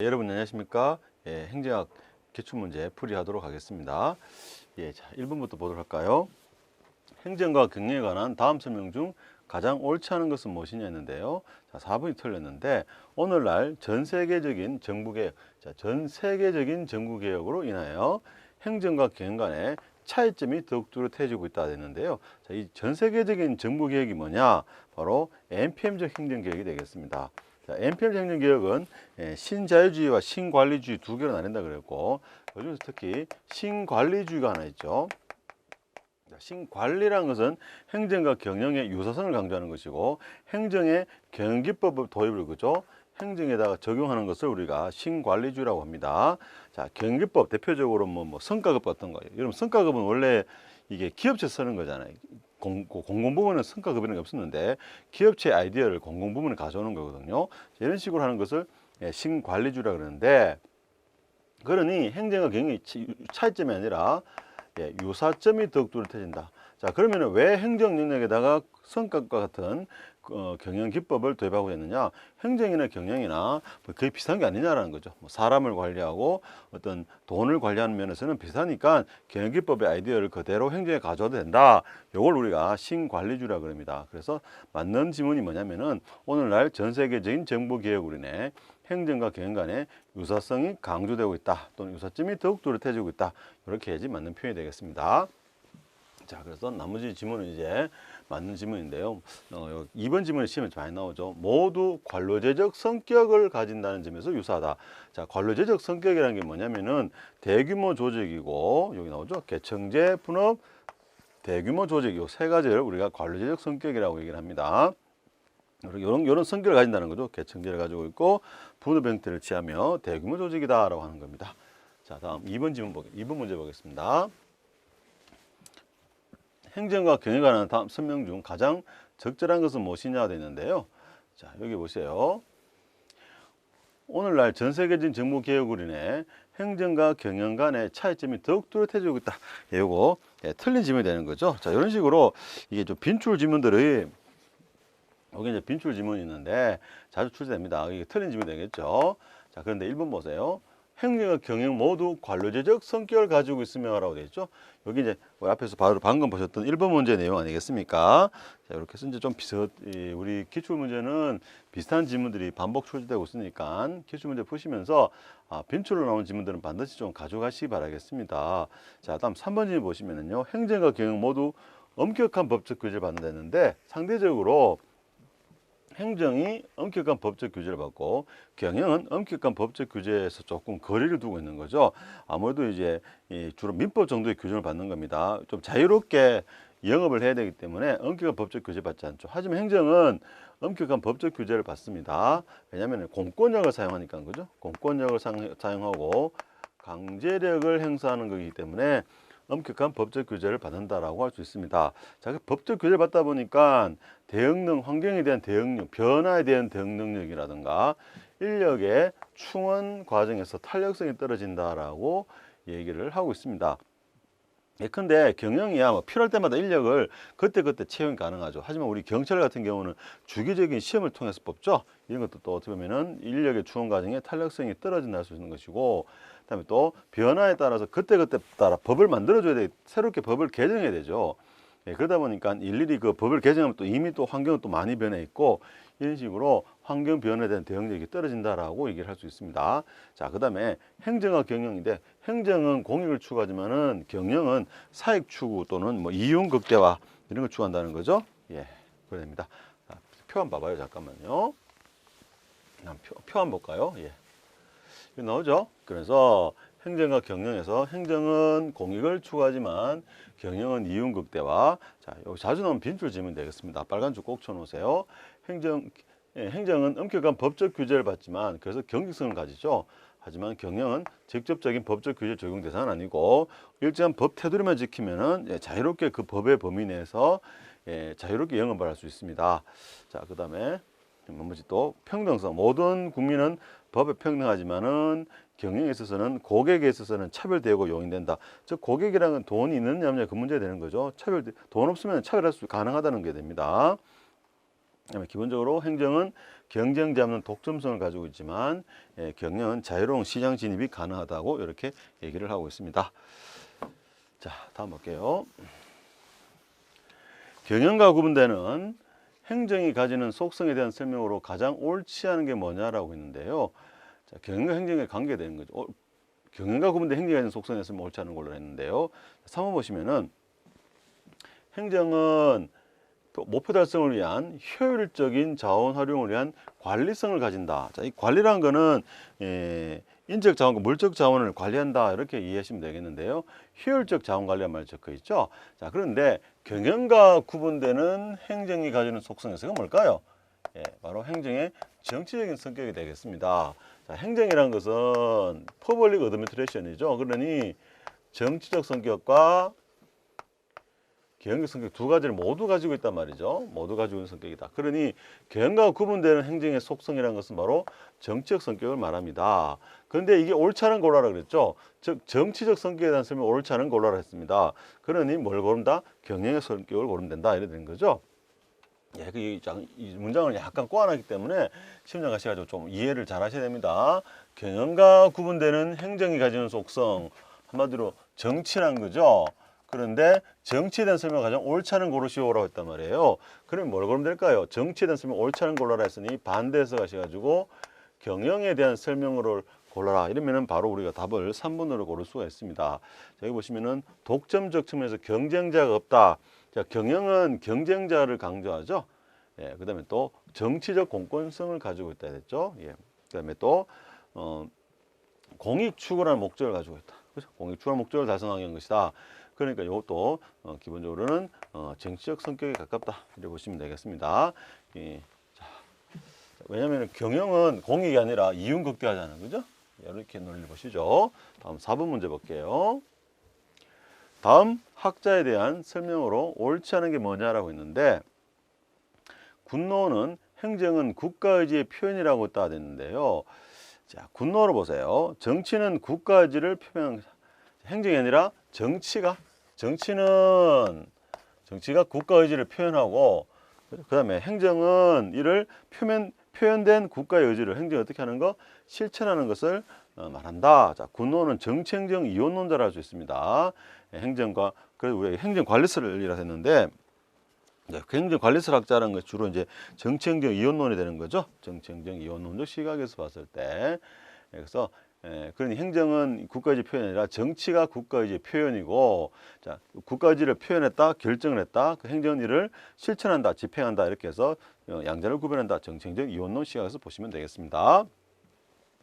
여러분 안녕하십니까? 행정학 기출문제 풀이하도록 하겠습니다. 자, 1번부터 보도록 할까요? 행정과 경영에 관한 다음 설명 중 가장 옳지 않은 것은 무엇이냐 했는데요. 자, 4번이 틀렸는데 오늘날 전 세계적인 정부개혁, 전 세계적인 정부개혁으로 인하여 행정과 경영 간의 차이점이 더욱 뚜렷해지고 있다 했는데요. 자, 이 전 세계적인 정부개혁이 뭐냐? 바로 NPM적 행정개혁이 되겠습니다. 자, NPM 행정개혁은 신자유주의와 신관리주의 두 개로 나뉜다 그랬고, 요즘 특히 신관리주의가 하나 있죠. 신관리라는 것은 행정과 경영의 유사성을 강조하는 것이고, 행정의 경영기법 도입을 그죠? 행정에다가 적용하는 것을 우리가 신관리주의라고 합니다. 자, 경영기법 대표적으로 뭐 성과급 같은 거예요. 여러분 성과급은 원래 이게 기업체 쓰는 거잖아요. 공공부문은 성과급이라는 게 없었는데 기업체 아이디어를 공공부문에 가져오는 거거든요. 이런 식으로 하는 것을 신관리주의라 그러는데, 그러니 행정과 경영의 차이점이 아니라 유사점이 더욱 뚜렷해진다. 자, 그러면 왜 행정 영역에다가 성과급과 같은 경영 기법을 도입하고 있느냐? 행정이나 경영이나 거의 비슷한 게 아니냐라는 거죠. 사람을 관리하고 어떤 돈을 관리하는 면에서는 비슷하니까 경영 기법의 아이디어를 그대로 행정에 가져와도 된다. 이걸 우리가 신관리주의라 그럽니다. 그래서 맞는 지문이 뭐냐면은 오늘날 전 세계적인 정부 개혁으로 인해 행정과 경영 간의 유사성이 강조되고 있다. 또는 유사점이 더욱 뚜렷해지고 있다. 이렇게 해야지 맞는 표현이 되겠습니다. 자, 그래서 나머지 지문은 이제 맞는 지문인데요. 2번 지문에 시험에 많이 나오죠. 모두 관료제적 성격을 가진다는 점에서 유사하다. 자, 관료제적 성격이라는 게 뭐냐면은 대규모 조직이고, 여기 나오죠. 개청제, 분업, 대규모 조직, 이 세 가지를 우리가 관료제적 성격이라고 얘기를 합니다. 이런 성격을 가진다는 거죠. 개청제를 가지고 있고, 분업 형태를 취하며 대규모 조직이다라고 하는 겁니다. 자, 다음 2번 문제 보겠습니다. 행정과 경영에 관한 다음 설명 중 가장 적절한 것은 무엇이냐 되는데요. 자, 여기 보세요. 오늘날 전 세계적인 정부 개혁으로 인해 행정과 경영 간의 차이점이 더욱 뚜렷해지고 있다. 이거 틀린 지문이 되는 거죠. 자, 이런 식으로 이게 좀 빈출 지문들이, 여기 이제 빈출 지문이 있는데 자주 출제됩니다. 이게 틀린 지문이 되겠죠. 자, 그런데 1번 보세요. 행정과 경영 모두 관료제적 성격을 가지고 있으며라고 되어 있죠. 여기 이제 앞에서 바로 방금 보셨던 1번 문제 내용 아니겠습니까? 자, 이렇게 해서 이제 좀 우리 기출 문제는 비슷한 지문들이 반복 출제되고 있으니까 기출 문제 푸시면서 빈출로 나온 지문들은 반드시 좀 가져가시기 바라겠습니다. 자, 다음 3번 질문 보시면은요. 행정과 경영 모두 엄격한 법적 규제를 받는다는데, 상대적으로 행정이 엄격한 법적 규제를 받고 경영은 엄격한 법적 규제에서 조금 거리를 두고 있는 거죠. 아무래도 이제 주로 민법 정도의 규정을 받는 겁니다. 좀 자유롭게 영업을 해야 되기 때문에 엄격한 법적 규제 받지 않죠. 하지만 행정은 엄격한 법적 규제를 받습니다. 왜냐하면 공권력을 사용하니까 그죠. 공권력을 사용하고 강제력을 행사하는 거기 때문에 엄격한 법적 규제를 받는다라고 할 수 있습니다. 자, 법적 규제를 받다 보니까 대응능, 환경에 대한 대응력, 변화에 대한 대응 능력이라든가 인력의 충원 과정에서 탄력성이 떨어진다라고 얘기를 하고 있습니다. 예컨대 경영이야 뭐 필요할 때마다 인력을 그때그때 채용이 가능하죠. 하지만 우리 경찰 같은 경우는 주기적인 시험을 통해서 뽑죠. 이런 것도 또 어떻게 보면은 인력의 충원 과정에 탄력성이 떨어진다 할 수 있는 것이고, 그다음에 또 변화에 따라서 그때그때 따라 법을 만들어줘야 돼. 새롭게 법을 개정해야 되죠. 그러다 보니까 일일이 그 법을 개정하면 또 이미 또 환경은 또 많이 변해 있고, 이런 식으로 환경 변화에 대한 대응력이 떨어진다라고 얘기를 할 수 있습니다. 자, 그다음에 행정과 경영인데, 행정은 공익을 추구하지만은 경영은 사익 추구 또는 뭐 이윤 극대화 이런 걸 추구한다는 거죠. 그래야 됩니다. 자, 표 한번 봐봐요. 잠깐만요. 표 한번 볼까요? 여기 나오죠. 그래서 행정과 경영에서 행정은 공익을 추구하지만 경영은 이윤 극대화. 자, 여기 자주 나오는 빈줄 지면 되겠습니다. 빨간 줄 꼭 쳐놓으세요. 행정은 엄격한 법적 규제를 받지만 그래서 경직성을 가지죠. 하지만 경영은 직접적인 법적 규제 적용 대상은 아니고 일정한 법 테두리만 지키면은 자유롭게 그 법의 범위 내에서 자유롭게 영업을 할 수 있습니다. 자, 그다음에 나머지 또 평등성. 모든 국민은 법에 평등하지만은 경영에 있어서는 고객에 있어서는 차별되고 용인된다. 즉 고객이랑은 돈이 있느냐 없느냐 그 문제가 되는 거죠. 돈 없으면 차별할 수 가능하다는 게 됩니다. 기본적으로 행정은 경쟁자 없는 독점성을 가지고 있지만 경영은 자유로운 시장 진입이 가능하다고 이렇게 얘기를 하고 있습니다. 자, 다음 볼게요. 경영과 구분되는 행정이 가지는 속성에 대한 설명으로 가장 옳지 않은 게 뭐냐라고 했는데요. 자, 경영과 행정에 관계되는 거죠. 경영과 구분된 행정이 가지는 속성에 대해서 옳지 않은 걸로 했는데요. 3번 보시면은 행정은 목표 달성을 위한 효율적인 자원 활용을 위한 관리성을 가진다. 자, 이 관리라는 거는 인적 자원과 물적 자원을 관리한다 이렇게 이해하시면 되겠는데요. 효율적 자원 관리란 말이 적혀 있죠. 자, 그런데 경영과 구분되는 행정이 가지는 속성에서가 뭘까요? 바로 행정의 정치적인 성격이 되겠습니다. 자, 행정이라는 것은 퍼블릭 어드미니스트레이션이죠. 그러니 정치적 성격과 경영적 성격 두 가지를 모두 가지고 있단 말이죠. 모두 가지고 있는 성격이다. 그러니 경영과 구분되는 행정의 속성이라는 것은 바로 정치적 성격을 말합니다. 그런데 이게 옳지 않은 고르라 그랬죠. 즉 정치적 성격에 대한 설명 옳지 않은 고르라 했습니다. 그러니 뭘 고른다? 경영의 성격을 고르면 된다. 이래 되는 거죠. 이 문장을 약간 꼬아놨기 때문에 시험장 가셔가지고 좀 이해를 잘 하셔야 됩니다. 경영과 구분되는 행정이 가지는 속성, 한마디로 정치란 거죠. 그런데 정치에 대한 설명을 가장 옳지 않은 고르시오라고 했단 말이에요. 그럼 뭘 고르면 될까요? 정치에 대한 설명 옳지 않은 골라라 했으니 반대해서 가셔가지고 경영에 대한 설명을 골라라. 이러면은 바로 우리가 답을 3번으로 고를 수가 있습니다. 자, 여기 보시면은 독점적 측면에서 경쟁자가 없다. 자, 경영은 경쟁자를 강조하죠. 그 다음에 또 정치적 공권성을 가지고 있다 했죠. 그 다음에 또 공익 추구라는 목적을 가지고 있다. 그렇죠? 공익 추구라는 목적을 달성하기 위한 것이다. 그러니까 이것도 기본적으로는 정치적 성격에 가깝다 이렇게 보시면 되겠습니다. 자, 왜냐하면 경영은 공익이 아니라 이윤 극대화잖아요, 그죠? 이렇게 논리를 보시죠. 다음 4번 문제 볼게요. 다음 학자에 대한 설명으로 옳지 않은 게 뭐냐라고 했는데 군노는 행정은 국가의지의 표현이라고 따졌는데요. 자, 군노를 보세요. 정치는 국가의지를 표현한 행정이 아니라 정치가 국가 의지를 표현하고 그다음에 행정은 이를 표현된 국가의 의지를 행정이 어떻게 하는 거 실천하는 것을 말한다. 자, 군노는 정치행정 이원론자라 할 수 있습니다. 행정과 그래서 우리가 행정관리설이라 했는데 행정관리설학자라는 것 주로 이제 정치행정 이원론이 되는 거죠. 정치행정 이원론적 시각에서 봤을 때 그래서 그러니 행정은 국가의지 표현이 아니라 정치가 국가의지의 표현이고, 자, 국가의지를 표현했다, 결정을 했다, 그 행정은 이를 실천한다, 집행한다 이렇게 해서 양자를 구별한다. 정치행정 이원론 시각에서 보시면 되겠습니다.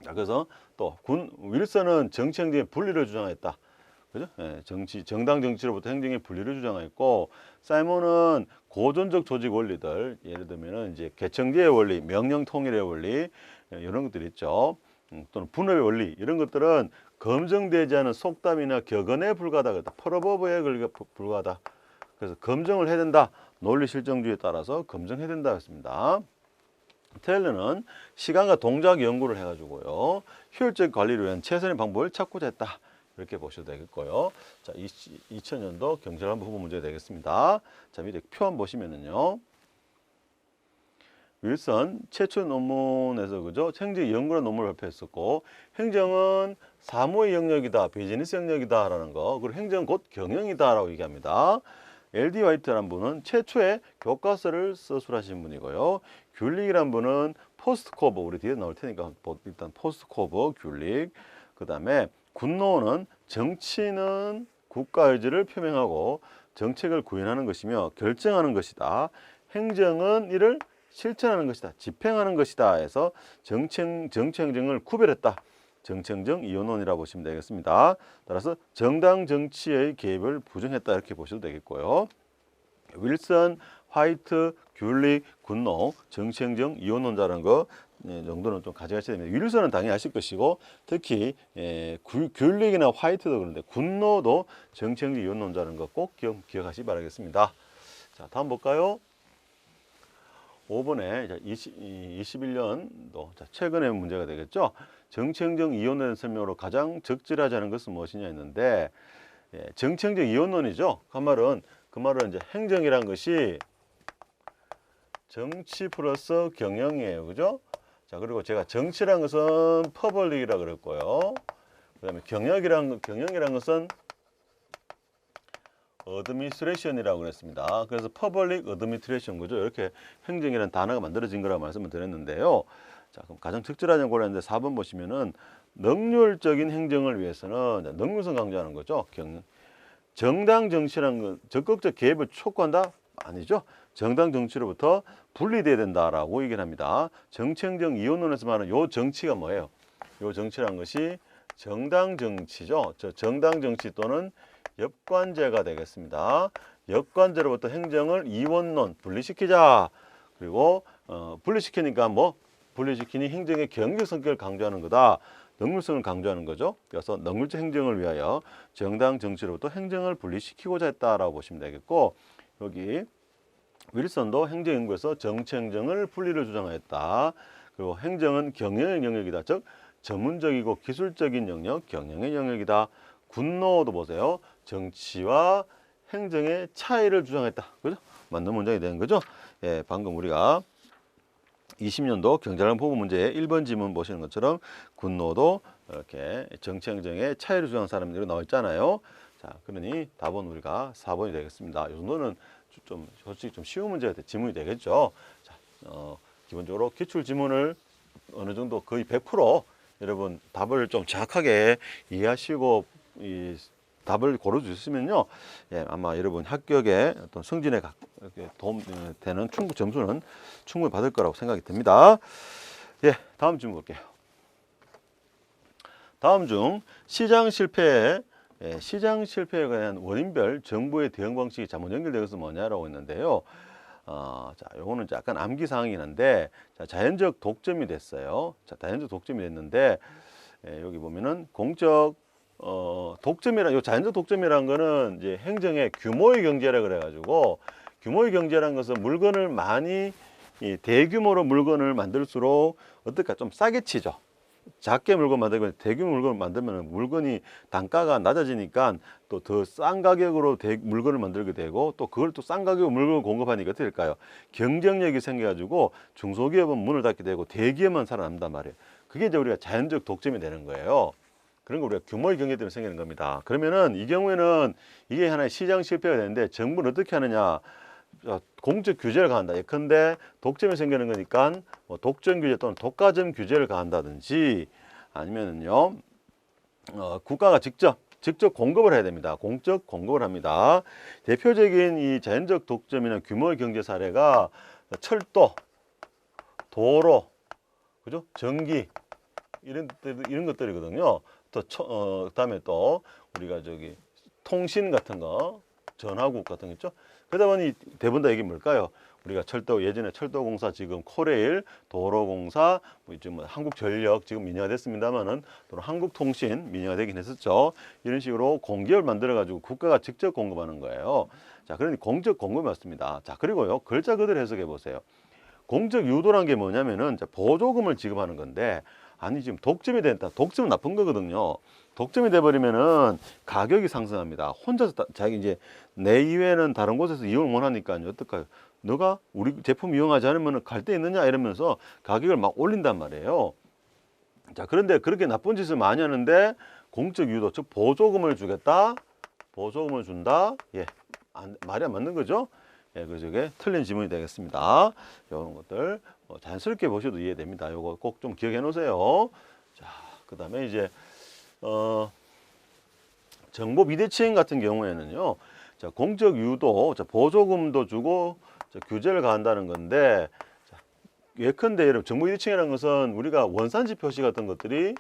자, 그래서 또 윌슨은 정치행정의 분리를 주장했다. 그죠? 정당 정치로부터 행정의 분리를 주장했고, 사이먼은 고전적 조직 원리들, 예를 들면은 이제 개청제의 원리, 명령 통일의 원리 이런 것들이 있죠. 또는 분업의 원리 이런 것들은 검증되지 않은 속담이나 격언에 불과하다. 그랬다. 펄어버브에 불과하다. 그래서 검증을 해야 된다. 논리 실정주의에 따라서 검증해야 된다 했습니다. 테일러는 시간과 동작 연구를 해가지고요 효율적 관리를 위한 최선의 방법을 찾고자 했다. 이렇게 보셔도 되겠고요. 자, 2000년도 경제학부 후보 문제 되겠습니다. 자, 밑에 표 한번 보시면은요. 윌슨 최초 논문에서 그죠? 행정 연구라는 논문을 발표했었고 행정은 사무의 영역이다, 비즈니스 영역이다라는 거, 그리고 행정 곧 경영이다라고 얘기합니다. L.D. 화이트라는 분은 최초의 교과서를 서술하신 분이고요. 귤릭이라는 분은 포스트코버, 우리 뒤에 나올 테니까 일단 포스트코버 귤릭. 그 다음에 군노는 정치는 국가의지를 표명하고 정책을 구현하는 것이며 결정하는 것이다. 행정은 이를 실천하는 것이다. 집행하는 것이다. 해서 정치행정을 구별했다. 정치행정 이원론이라고 보시면 되겠습니다. 따라서 정당 정치의 개입을 부정했다. 이렇게 보셔도 되겠고요. 윌슨, 화이트, 귤릭, 군노, 정치행정 이원론자라는 거 정도는 좀 가져가셔야 됩니다. 윌슨은 당연히 아실 것이고 특히 귤릭이나 화이트도 그런데 군노도 정치행정 이원론자라는 거 꼭 기억하시기 바라겠습니다. 자, 다음 볼까요? 5번에 21년도 최근의 문제가 되겠죠. 정치행정 이원론의 설명으로 가장 적절하지 않은 것은 무엇이냐 했는데 정치행정 이원론이죠. 그 말은 이제 행정이란 것이 정치 플러스 경영이에요. 그죠? 자, 그리고 제가 정치란 것은 퍼블릭이라 그랬고요. 그다음에 경영이란 것은 어드미니스트레이션이라고 그랬습니다. 그래서 퍼블릭 어드미니스트레이션 거죠. 이렇게 행정이라는 단어가 만들어진 거라고 말씀을 드렸는데요. 자, 그럼 가장 적절한 고르는데 4번 보시면은 능률적인 행정을 위해서는 능률성 강조하는 거죠. 정당 정치라는 건 적극적 개입을 촉구한다? 아니죠. 정당 정치로부터 분리돼야 된다라고 얘기를 합니다. 정치행정 이원론에서 말하는 요 정치가 뭐예요? 요 정치란 것이 정당 정치죠. 정당 정치 또는 역관제가 되겠습니다. 역관제로부터 행정을 이원론 분리시키자. 그리고 분리시키니까 분리시키니 행정의 경제적 성격을 강조하는 거다. 능률성을 강조하는 거죠. 그래서 능률적 행정을 위하여 정당 정치로부터 행정을 분리시키고자 했다라고 보시면 되겠고, 여기 윌슨도 행정연구에서 정치행정을 분리를 주장하였다. 그리고 행정은 경영의 영역이다. 즉 전문적이고 기술적인 영역, 경영의 영역이다. 군노도 보세요. 정치와 행정의 차이를 주장했다. 그죠? 맞는 문장이 되는 거죠. 예, 방금 우리가 20년도 경제활동 보고 문제의 1번 지문 보시는 것처럼 군노도 이렇게 정치 행정의 차이를 주장하는 사람들이 나와 있잖아요. 자, 그러니 답은 우리가 4번이 되겠습니다. 이 정도는 솔직히 좀 쉬운 문제가 지문이 되겠죠. 자, 기본적으로 기출 지문을 어느 정도 거의 100% 여러분 답을 좀 정확하게 이해하시고 이 답을 고르주셨으면요, 예, 아마 여러분 합격에 어떤 승진에 도움되는 점수는 충분히 받을 거라고 생각이 듭니다. 예, 다음 질문 볼게요. 다음 중 시장 실패에 관한 원인별 정부의 대응 방식이 잘못 연결되어 있어서 뭐냐라고 했는데요. 자, 요거는 약간 암기 사항이긴 한데, 자, 자연적 독점이 됐어요. 자, 자연적 독점이 됐는데, 예, 여기 보면은 독점이란, 자연적 독점이라는 거는 이제 행정의 규모의 경제라 그래가지고, 규모의 경제라는 것은 물건을 대규모로 물건을 만들수록 어떨까? 좀 싸게 치죠. 작게 물건 만들면 대규모 물건을 만들면 물건이 단가가 낮아지니까 또 더 싼 가격으로 물건을 만들게 되고, 또 그걸 또 싼 가격으로 물건을 공급하니까 어떻게 될까요? 경쟁력이 생겨가지고 중소기업은 문을 닫게 되고 대기업만 살아남단 말이에요. 그게 이제 우리가 자연적 독점이 되는 거예요. 그런 거 우리가 규모의 경제 때문에 생기는 겁니다. 그러면은 이 경우에는 이게 하나의 시장 실패가 되는데 정부는 어떻게 하느냐? 공적 규제를 가한다. 예컨대 독점이 생기는 거니까 독점 규제 또는 독과점 규제를 가한다든지, 아니면은요, 국가가 직접 공급을 해야 됩니다. 공적 공급을 합니다. 대표적인 이 자연적 독점이나 규모의 경제 사례가 철도, 도로, 그죠? 전기 이런 것들이거든요. 또 그다음에 또 우리가 통신 같은 거, 전화국 같은 거 있죠. 그러다 보니 대부분 다 이게 뭘까요? 우리가 예전에 철도공사, 지금 코레일, 도로공사, 한국전력 지금 민영화됐습니다만은 또 한국통신 민영화되긴 했었죠. 이런 식으로 공기업을 만들어 가지고 국가가 직접 공급하는 거예요. 자, 그러니 공적 공급이 맞습니다. 자, 그리고요, 글자 그대로 해석해 보세요. 공적 유도란 게 뭐냐면은 보조금을 지급하는 건데, 아니 지금 독점이 된다. 독점은 나쁜 거거든요. 독점이 돼버리면은 가격이 상승합니다. 혼자서 내 이외에는 다른 곳에서 이용을 못 하니까요. 어떨까요? 너가 우리 제품 이용하지 않으면 갈 데 있느냐 이러면서 가격을 막 올린단 말이에요. 자, 그런데 그렇게 나쁜 짓을 많이 하는데 공적 유도, 즉 보조금을 주겠다, 보조금을 준다. 예, 말이 안 맞는 거죠. 예, 그래서 이게 틀린 지문이 되겠습니다. 이런 것들 자연스럽게 보셔도 이해됩니다. 요거 꼭 좀 기억해 놓으세요. 자, 그 다음에 이제 정보 비대칭 같은 경우에는요, 자, 공적 유도, 자, 보조금도 주고 규제를 가한다는 건데, 자, 예컨대 여러분, 정보 비대칭이라는 것은 우리가 원산지 표시 같은 것들이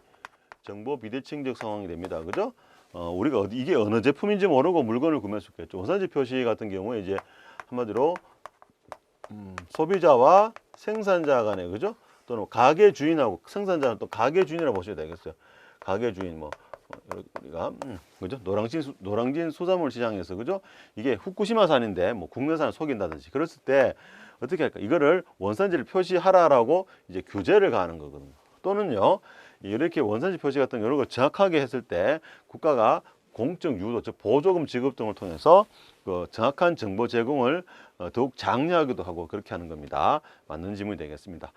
정보 비대칭적 상황이 됩니다. 그죠? 우리가 이게 어느 제품인지 모르고 물건을 구매할 수 있겠죠. 원산지 표시 같은 경우에 이제 한마디로 소비자와 생산자 간에, 그죠? 또는 가게 주인하고 생산자는 또 가게 주인이라고 보셔야 되겠어요. 가게 주인 우리가 그죠? 노량진 수산물 시장에서, 그죠? 이게 후쿠시마산인데 국내산을 속인다든지 그랬을 때 어떻게 할까? 이거를 원산지를 표시하라라고 이제 규제를 가하는 거거든요. 또는요, 이렇게 원산지 표시 같은 이런 걸 정확하게 했을 때 국가가 공적 유도, 즉 보조금 지급 등을 통해서 그 정확한 정보 제공을 더욱 장려하기도 하고 그렇게 하는 겁니다. 맞는 지문이 되겠습니다.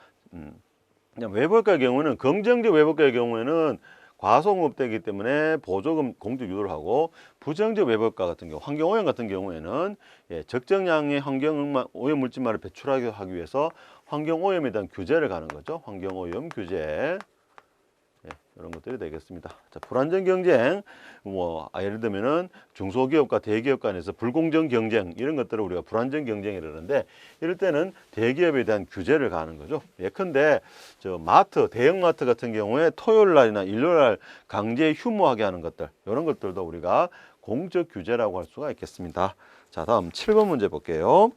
외부효과의 경우는 긍정적 외부효과의 경우에는 과소공급되기 때문에 보조금 공적 유도를 하고 부정적 외부효과 같은 경우 환경오염 같은 경우에는 적정량의 환경오염 물질만을 배출하기 위해서 환경오염에 대한 규제를 가는 거죠. 환경오염 규제. 이런 것들이 되겠습니다. 자, 불안전 경쟁, 예를 들면은 중소기업과 대기업 간에서 불공정 경쟁 이런 것들을 우리가 불안전 경쟁이라고 하는데 이럴 때는 대기업에 대한 규제를 가하는 거죠. 예컨대 대형 마트 같은 경우에 토요일 날이나 일요일 날 강제 휴무하게 하는 것들 이런 것들도 우리가 공적 규제라고 할 수가 있겠습니다. 자, 다음 7번 문제 볼게요.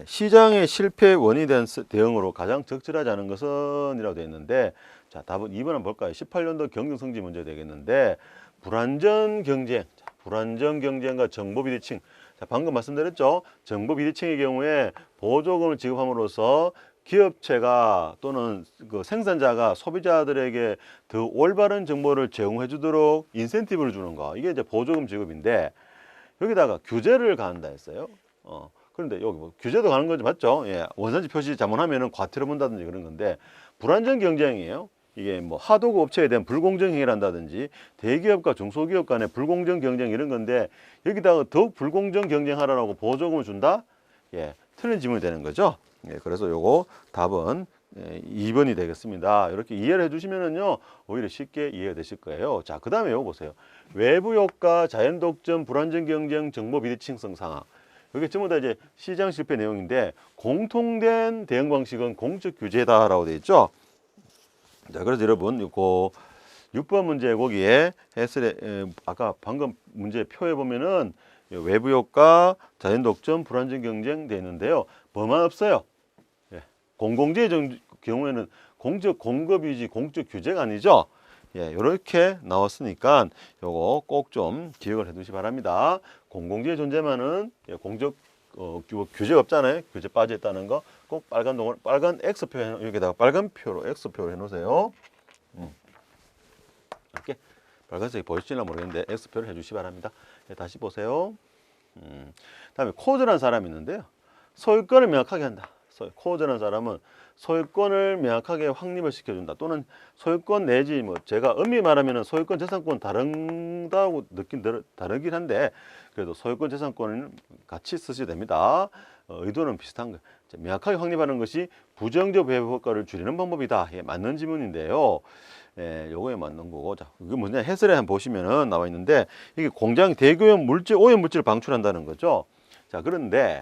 시장의 실패 원인에 대한 대응으로 가장 적절하지 않은 것은 이라고 되어 있는데 자, 답은 2번 한번 볼까요? 18년도 경쟁성지 문제 되겠는데 불안전 경쟁, 불안전 경쟁과 정보 비대칭. 자, 방금 말씀드렸죠. 정보 비대칭의 경우에 보조금을 지급함으로써 기업체가 또는 그 생산자가 소비자들에게 더 올바른 정보를 제공해 주도록 인센티브를 주는 거. 이게 이제 보조금 지급인데 여기다가 규제를 가한다 했어요. 그런데 여기 규제도 가는 거지 맞죠? 원산지 표시 잘못하면은 과태료 문다든지 그런 건데 불안전 경쟁이에요. 이게 하도급 업체에 대한 불공정 행위를 한다든지 대기업과 중소기업 간의 불공정 경쟁 이런 건데 여기다가 더욱 불공정 경쟁하라고 보조금을 준다? 틀린 질문이 되는 거죠. 그래서 요거 답은 2번이 되겠습니다. 이렇게 이해를 해주시면은요 오히려 쉽게 이해가 되실 거예요. 자, 그 다음에 요거 보세요. 외부 효과, 자연 독점, 불안전 경쟁, 정보 비대칭성 상황. 이게 전부 다 이제 시장 실패 내용인데 공통된 대응 방식은 공적 규제다라고 되어 있죠. 자, 그래서 여러분 이거 6번 문제 거기에 아까 방금 문제 표에 보면은 외부 효과, 자연 독점, 불안전 경쟁 되어 있는데요. 뭐만 없어요. 공공재의 경우에는 공적 공급이지 공적 규제가 아니죠. 이렇게 나왔으니까 요거 꼭 좀 기억을 해 두시기 바랍니다. 공공재의 존재만은 공적 규제가 없잖아요. 규제 빠져 있다는 거 꼭 빨간 X표 여기다가 빨간 표로 X표를 해 놓으세요. 이렇게 빨간색이 보이실지 모르겠는데 X표를 해 주시기 바랍니다. 다시 보세요. 다음에 코드라는 사람이 있는데요. 소유권을 명확하게 한다. 코드라는 사람은 소유권을 명확하게 확립을 시켜준다. 또는 소유권 내지 제가 엄밀히 말하면 소유권 재산권 다르다고 다르긴 한데 그래도 소유권 재산권은 같이 쓰셔도 됩니다. 의도는 비슷한 거예요. 명확하게 확립하는 것이 부정적 외부 효과를 줄이는 방법이다. 맞는 지문인데요. 요거에 맞는 거고. 자, 이게 뭐냐 해설에 한번 보시면은 나와 있는데 이게 공장 대기오염 오염 물질을 방출한다는 거죠. 자, 그런데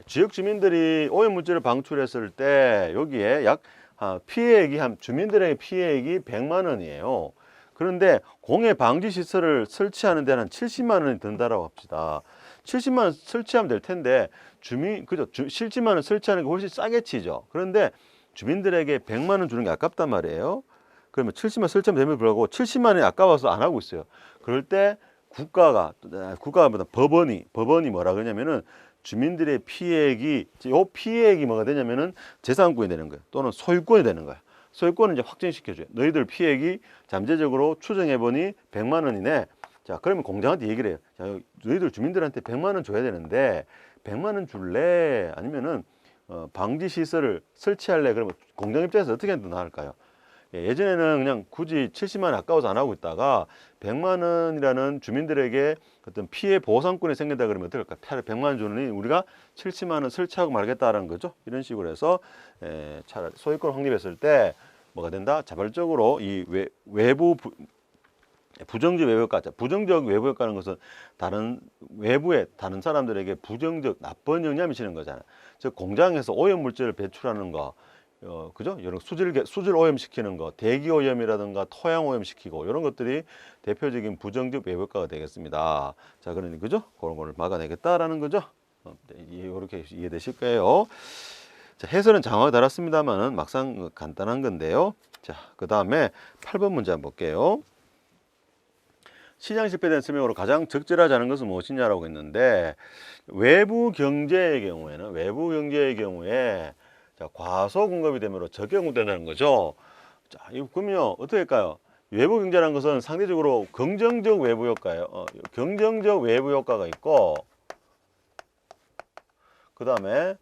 지역 주민들이 오염 물질을 방출했을 때 여기에 피해액이 주민들에게 피해액이 100만 원이에요. 그런데 공해 방지 시설을 설치하는 데는 한 70만 원이 든다라고 합시다. 70만 원 설치하면 될 텐데 그죠? 70만 원 설치하는 게 훨씬 싸게 치죠. 그런데 주민들에게 100만 원 주는 게 아깝단 말이에요. 그러면 70만 원 설치하면 됨에도 불구하고 70만 원이 아까워서 안 하고 있어요. 그럴 때 국가가 법원이 뭐라 그러냐면은 주민들의 피해액이 뭐가 되냐면은 재산권이 되는 거예요. 또는 소유권이 되는 거예요. 소유권을 이제 확정시켜줘요. 너희들 피해액이 잠재적으로 추정해보니 100만 원이네. 자, 그러면 공장한테 얘기를 해요. 자, 너희들 주민들한테 100만 원 줘야 되는데 100만 원 줄래? 아니면은 방지 시설을 설치할래? 그러면 공장 입장에서 어떻게 하면 더 나을까요? 예전에는 그냥 굳이 70만 원 아까워서 안 하고 있다가 100만 원이라는 주민들에게 어떤 피해 보상권이 생긴다 그러면 어떨까? 100만 원 주느니 우리가 70만 원 설치하고 말겠다라는 거죠. 이런 식으로 해서 차라리 소유권 확립했을 때 뭐가 된다? 자발적으로 이 부정적 외부 효과, 부정적 외부 효과는 것은 외부의 다른 사람들에게 부정적 나쁜 영향을 미치는 거잖아요. 즉 공장에서 오염 물질을 배출하는 거, 그죠? 이런 수질 오염 시키는 거, 대기 오염이라든가 토양 오염 시키고 이런 것들이 대표적인 부정적 외부 효과가 되겠습니다. 자, 그러니 그죠? 그런 거를 막아내겠다라는 거죠. 이렇게 이해되실 거예요. 자, 해설은 장황하게 달았습니다만은 막상 간단한 건데요. 자, 그 다음에 8번 문제 한번 볼게요. 시장 실패에 대한 설명으로 가장 적절하지 않은 것은 무엇이냐라고 했는데 외부 경제의 경우에 자, 과소 공급이 되므로 적용된다는 거죠. 자, 이거 그러면요 어떻게 할까요? 외부 경제라는 것은 상대적으로 긍정적 외부 효과예요. 긍정적 외부 효과가 있고 그 다음에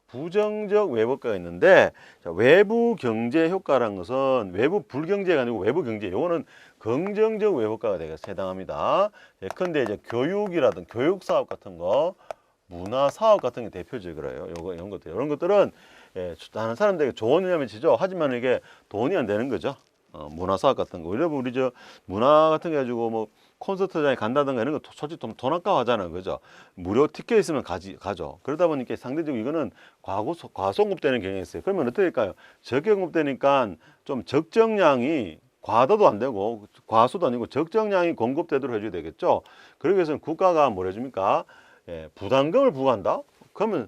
부정적 외부효과가 있는데, 자, 외부 경제 효과라는 것은 외부 불경제가 아니고 외부 경제, 요거는 긍정적 외부효과가 해당합니다. 예컨대 이제 교육이라든 교육 사업 같은 거, 문화 사업 같은 게 대표적이래요. 요거 이런 것들, 이런 것들은 다른 사람들에게 좋은 영향을 미치죠. 하지만 이게 돈이 안 되는 거죠. 문화 사업 같은 거, 여러분 우리 저 문화 같은 게 가지고 뭐 콘서트장에 간다든가 이런 거 솔직히 돈 아까워하잖아요, 그죠? 무료 티켓 있으면 가죠. 그러다 보니까 상대적으로 이거는 과소공급되는 경향이 있어요. 그러면 어떻게 될까요? 적게 공급되니까 좀 적정량이 과다도 안 되고 과소도 아니고 적정량이 공급되도록 해줘야 되겠죠. 그러기 위해서는 국가가 뭘 해줍니까? 부담금을 부과한다? 그러면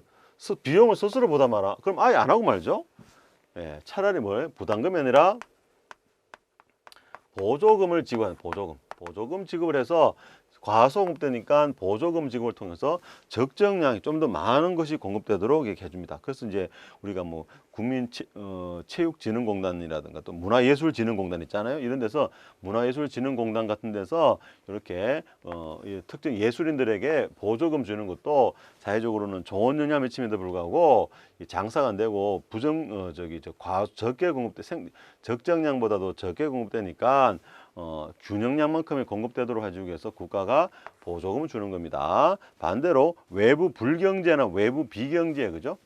비용을 스스로 부담하라? 그럼 아예 안 하고 말죠. 차라리 부담금이 아니라 보조금을 지급하는 보조금 지급을 해서 과소공급되니까 보조금 지급을 통해서 적정량이 좀 더 많은 것이 공급되도록 이렇게 해줍니다. 그래서 이제 우리가 뭐 체육진흥공단이라든가 또 문화예술진흥공단 있잖아요. 이런 데서 문화예술진흥공단 같은 데서 이렇게 특정 예술인들에게 보조금 주는 것도 사회적으로는 좋은 영향을 미침에도 불구하고 장사가 안 되고 적게 공급돼 적정량보다도 적게 공급되니까 균형량만큼의 공급되도록 해주기 위해서 국가가 보조금을 주는 겁니다. 반대로 외부 불경제나 외부 비경제, 그죠?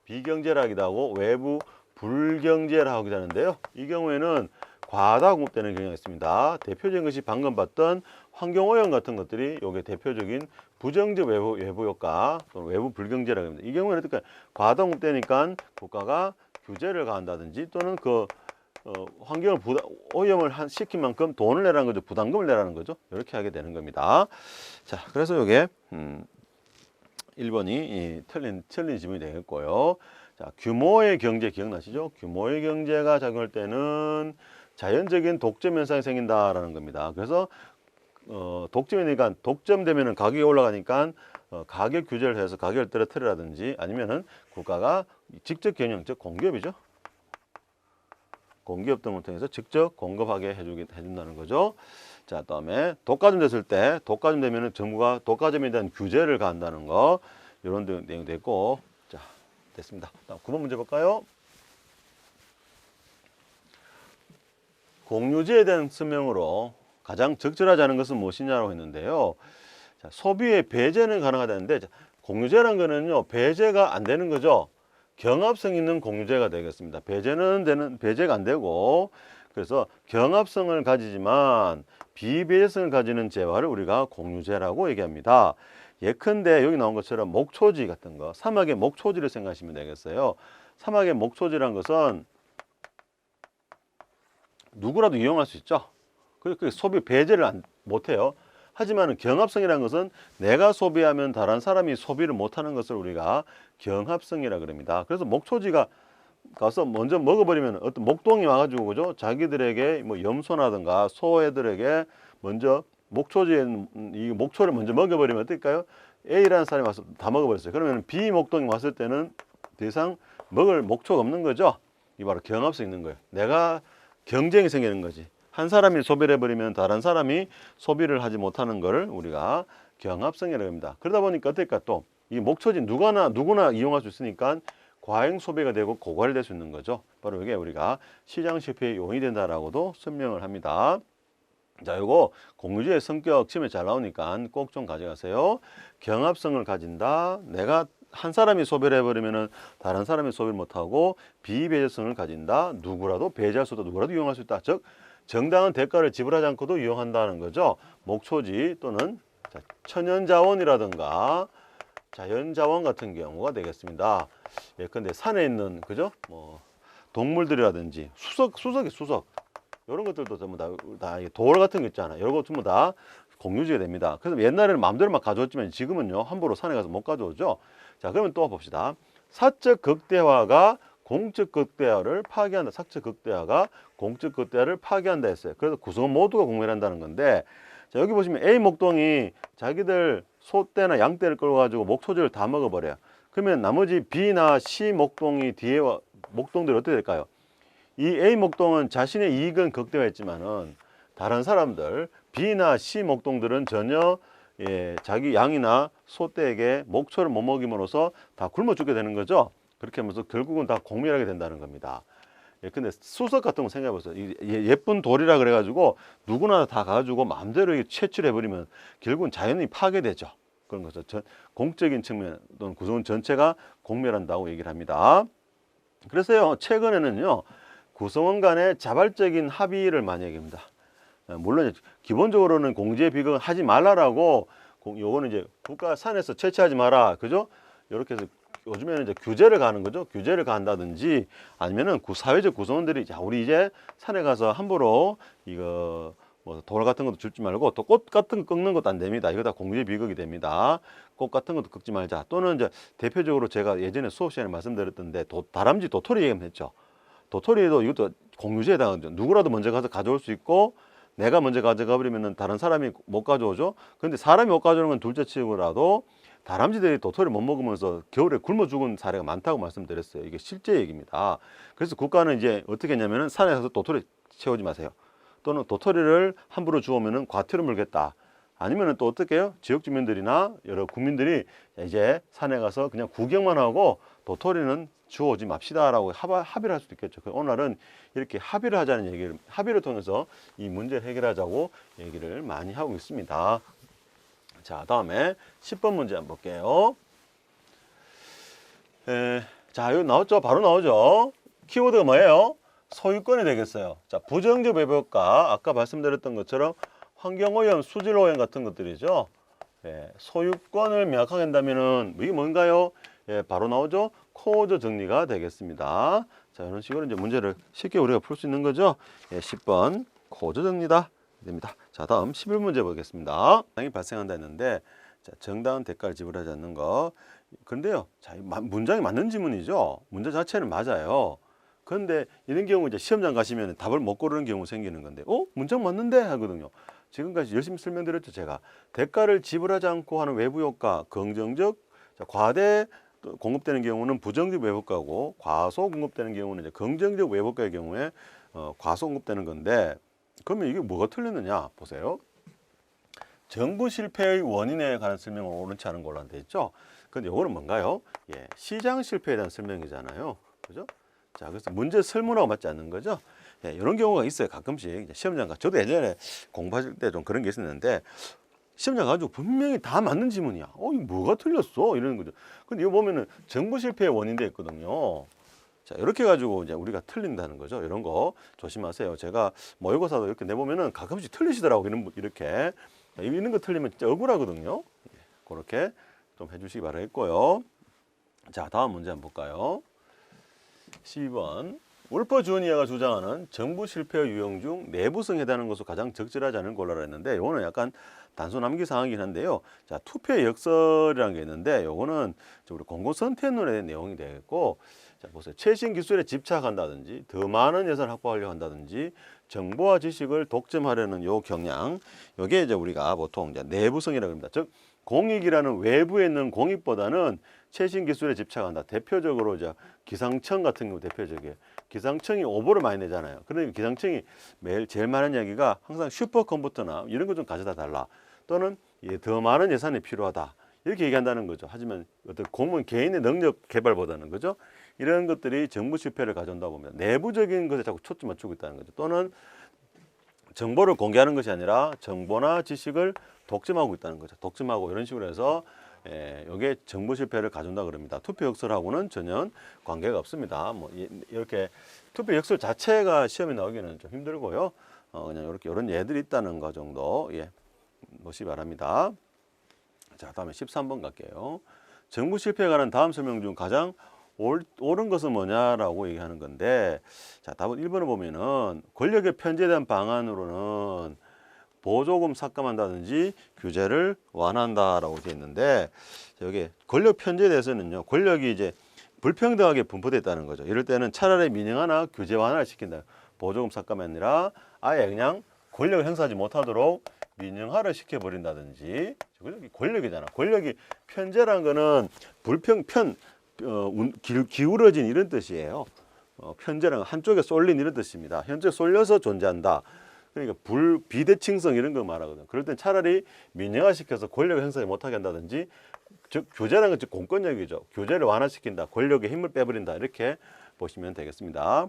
비경제라기도 하고 외부 불경제라고 하기도 하는데요. 이 경우에는 과다 공급되는 경향이 있습니다. 대표적인 것이 방금 봤던 환경오염 같은 것들이 이게 대표적인 부정적 외부 효과 또는 외부 불경제라고 합니다. 이 경우에는 어떻게 과다 공급되니까 국가가 규제를 가한다든지 또는 환경을 오염을 시킨 만큼 돈을 내라는 거죠. 부담금을 내라는 거죠. 이렇게 하게 되는 겁니다. 자, 그래서 이게 1번이 틀린 질문이 되겠고요. 자, 규모의 경제 기억나시죠? 규모의 경제가 작용할 때는 자연적인 독점 현상이 생긴다라는 겁니다. 그래서 독점이니까 독점되면은 가격이 올라가니까 가격 규제를 해서 가격을 떨어뜨리라든지 아니면은 국가가 직접 경영, 즉 공기업이죠. 공기업 등을 통해서 직접 공급하게 해준다는 거죠. 자, 다음에 독과점 됐을 때, 독과점 되면은 정부가 독과점에 대한 규제를 가한다는 거, 이런 내용도 있고, 자, 됐습니다. 다음 9번 문제 볼까요? 공유지에 대한 설명으로 가장 적절하지 않은 것은 무엇이냐고 했는데요. 자, 소비의 배제는 가능하다는데, 공유제라는 거는요, 배제가 안 되는 거죠. 경합성 있는 공유제가 되겠습니다. 배제가 안 되고, 그래서 경합성을 가지지만 비배제성을 가지는 재화를 우리가 공유제라고 얘기합니다. 예컨대 여기 나온 것처럼 목초지 같은 거, 사막의 목초지를 생각하시면 되겠어요. 사막의 목초지란 것은 누구라도 이용할 수 있죠. 그렇게 소비 배제를 못해요. 하지만 경합성이라는 것은 내가 소비하면 다른 사람이 소비를 못하는 것을 우리가 경합성이라 그럽니다. 그래서 목초지가 가서 먼저 먹어버리면 어떤 목동이 와가지고 그죠? 자기들에게 뭐 염소나든가 소애들에게 먼저 이 목초를 먼저 먹어버리면 어떨까요? A라는 사람이 와서 다 먹어버렸어요. 그러면 B 목동이 왔을 때는 더 이상 먹을 목초가 없는 거죠. 이 바로 경합성 있는 거예요. 내가 경쟁이 생기는 거지. 한 사람이 소비를 해버리면 다른 사람이 소비를 하지 못하는 걸 우리가 경합성이라고 합니다. 그러다 보니까 어떨까 또 이 목초지 누구나 이용할 수 있으니까 과잉 소비가 되고 고갈될 수 있는 거죠. 바로 이게 우리가 시장 실패의 요인이 된다라고도 설명을 합니다. 자, 요거 공유주의 성격 침에 잘 나오니까 꼭 좀 가져가세요. 경합성을 가진다. 내가 한 사람이 소비를 해버리면은 다른 사람이 소비를 못하고 비배제성을 가진다. 누구라도 배제할 수 있다. 누구라도 이용할 수 있다. 즉 정당한 대가를 지불하지 않고도 이용한다는 거죠. 목초지 또는 천연자원이라든가 자연자원 같은 경우가 되겠습니다. 예컨대 산에 있는 그죠? 뭐 동물들이라든지 수석 이런 것들도 전부 다 돌 같은 거 있잖아요. 이런 것 전부 다 공유지가 됩니다. 그래서 옛날에는 마음대로 막 가져왔지만 지금은요 함부로 산에 가서 못 가져오죠. 자, 그러면 또 봅시다. 사적 극대화가 공적 극대화를 파괴한다. 사적 극대화가 공적 극대화를 파괴한다 했어요. 그래서 구성원 모두가 공멸한다는 건데, 자, 여기 보시면 A 목동이 자기들 소떼나 양떼를 끌고 가지고 목초지를 다 먹어버려요. 그러면 나머지 B나 C 목동이 뒤에 목동들이 어떻게 될까요? 이 A 목동은 자신의 이익은 극대화했지만은 다른 사람들 B나 C 목동들은 전혀 자기 양이나 소떼에게 목초를 못 먹임으로써 다 굶어 죽게 되는 거죠. 그렇게 하면서 결국은 다 공멸하게 된다는 겁니다. 근데 수석 같은 거 생각해 보세요. 예쁜 돌이라 그래가지고 누구나 다 가지고 마음대로 채취를 해버리면 결국은 자연이 파괴되죠. 그런 거죠. 공적인 측면 또는 구성원 전체가 공멸한다고 얘기를 합니다. 그래서요, 최근에는요, 구성원 간의 자발적인 합의를 많이 얘기합니다. 물론 기본적으로는 공제 비극을 하지 말라라고, 요거는 이제 국가 산에서 채취하지 마라, 그죠? 이렇게 해서 요즘에는 이제 규제를 가는 거죠. 규제를 간다든지 아니면은 사회적 구성원들이 자, 우리 이제 산에 가서 함부로 이거 뭐 돌 같은 것도 줍지 말고 또 꽃 같은 거 꺾는 것도 안 됩니다. 이거 다 공제 비극이 됩니다. 꽃 같은 것도 꺾지 말자. 또는 이제 대표적으로 제가 예전에 수업 시간에 말씀드렸던데 다람쥐 도토리 얘기했죠. 도토리도 이것도 공유제에 해당하죠. 누구라도 먼저 가서 가져올 수 있고 내가 먼저 가져가 버리면은 다른 사람이 못 가져오죠. 그런데 사람이 못 가져오는 건 둘째 치고라도 다람쥐들이 도토리 못 먹으면서 겨울에 굶어 죽은 사례가 많다고 말씀드렸어요. 이게 실제 얘기입니다. 그래서 국가는 이제 어떻게 했냐면은 산에 가서 도토리 채우지 마세요. 또는 도토리를 함부로 주우면은 과태료 물겠다. 아니면은 또 어떻게 해요? 지역 주민들이나 여러 국민들이 이제 산에 가서 그냥 구경만 하고 도토리는 주워오지 맙시다라고 합의를 할 수도 있겠죠. 오늘은 이렇게 합의를 하자는 얘기를, 합의를 통해서 이 문제를 해결하자고 얘기를 많이 하고 있습니다. 자, 다음에 10번 문제 한번 볼게요. 자, 여기 나왔죠? 바로 나오죠? 키워드가 뭐예요? 소유권이 되겠어요. 자, 부정적 외벽과 아까 말씀드렸던 것처럼 환경오염, 수질오염 같은 것들이죠. 소유권을 명확하게 한다면은 이게 뭔가요? 바로 나오죠? 코어조 정리가 되겠습니다. 자, 이런 식으로 이제 문제를 쉽게 우리가 풀 수 있는 거죠. 10번 코어조 정리다 됩니다. 자, 다음 11문제 보겠습니다. 당이 발생한다 했는데, 자, 정당한 대가를 지불하지 않는 거. 그런데요, 자, 문장이 맞는 지문이죠. 문제 자체는 맞아요. 그런데 이런 경우 이제 시험장 가시면 답을 못 고르는 경우 생기는 건데, 문장 맞는데 하거든요. 지금까지 열심히 설명드렸죠, 제가. 대가를 지불하지 않고 하는 외부 효과, 긍정적, 자, 과대 공급되는 경우는 부정적 외부효과고, 과소 공급되는 경우는 이제 긍정적 외부효과의 경우에 과소 공급되는 건데, 그러면 이게 뭐가 틀렸느냐 보세요. 정부 실패의 원인에 관한 설명은 옳지 않은 걸로 돼 있죠. 근데 이거는 뭔가요? 시장 실패에 대한 설명이잖아요. 그죠? 자, 그래서 문제 설문하고 맞지 않는 거죠. 이런 경우가 있어요. 가끔씩 시험장 저도 예전에 공부할 때 좀 그런 게 있었는데 시험장 가지고 분명히 다 맞는 지문이야. 이거 뭐가 틀렸어? 이러는 거죠. 근데 이거 보면은 정부 실패의 원인돼 있거든요. 자, 이렇게 가지고 이제 우리가 틀린다는 거죠. 이런 거 조심하세요. 제가 모의고사도 이렇게 내보면은 가끔씩 틀리시더라고. 이렇게. 이런 거 틀리면 진짜 억울하거든요. 그렇게 좀 해주시기 바라겠고요. 자, 다음 문제 한번 볼까요? 12번. 울퍼 주니어가 주장하는 정부 실패의 유형 중 내부성에 해당하는 것으로 가장 적절하지 않은 걸로 했는데, 이거는 약간 단순 암기 사항이긴 한데요. 자, 투표의 역설이라는 게 있는데, 요거는 우리 공공선택론에 대한 내용이 되겠고, 자, 보세요. 최신 기술에 집착한다든지, 더 많은 예산을 확보하려고 한다든지, 정보와 지식을 독점하려는 요 경향, 요게 이제 우리가 보통 이제 내부성이라고 합니다. 즉, 공익이라는 외부에 있는 공익보다는 최신 기술에 집착한다. 대표적으로 이제 기상청 같은 경우 대표적이에요. 기상청이 오보를 많이 내잖아요. 그러니까 기상청이 매일 제일 많은 이야기가 항상 슈퍼컴퓨터나 이런 거 좀 가져다 달라. 또는 더 많은 예산이 필요하다. 이렇게 얘기한다는 거죠. 하지만 어떤 공무원 개인의 능력 개발보다는 그죠? 이런 것들이 정부 실패를 가져온다 보면 내부적인 것에 자꾸 초점 맞추고 있다는 거죠. 또는 정보를 공개하는 것이 아니라 정보나 지식을 독점하고 있다는 거죠. 독점하고 이런 식으로 해서 이게 정보 실패를 가져온다 그럽니다. 투표 역설하고는 전혀 관계가 없습니다. 뭐 이렇게 투표 역설 자체가 시험에 나오기는 좀 힘들고요. 그냥 이렇게 이런 예들이 있다는 거 정도 보시기 바랍니다. 자, 다음에 13번 갈게요. 정부 실패에 관한 다음 설명 중 가장 옳은 것은 뭐냐라고 얘기하는 건데, 자, 답은 1번을 보면은 권력의 편제에 대한 방안으로는 보조금 삭감한다든지 규제를 완화한다라고 되어 있는데, 여기 권력 편제에 대해서는요, 권력이 이제 불평등하게 분포됐다는 거죠. 이럴 때는 차라리 민영화나 규제 완화를 시킨다. 보조금 삭감이 아니라 아예 그냥 권력을 행사하지 못하도록 민영화를 시켜버린다든지. 권력이잖아. 권력이 편제라는 거는 기울어진 이런 뜻이에요. 편제라는 한쪽에 쏠린 이런 뜻입니다. 현재 쏠려서 존재한다. 그러니까 비대칭성 이런 거 말하거든. 그럴 땐 차라리 민영화시켜서 권력을 행사를 못하게 한다든지, 즉 교제라는 건 즉 공권력이죠. 교제를 완화시킨다, 권력의 힘을 빼버린다, 이렇게 보시면 되겠습니다.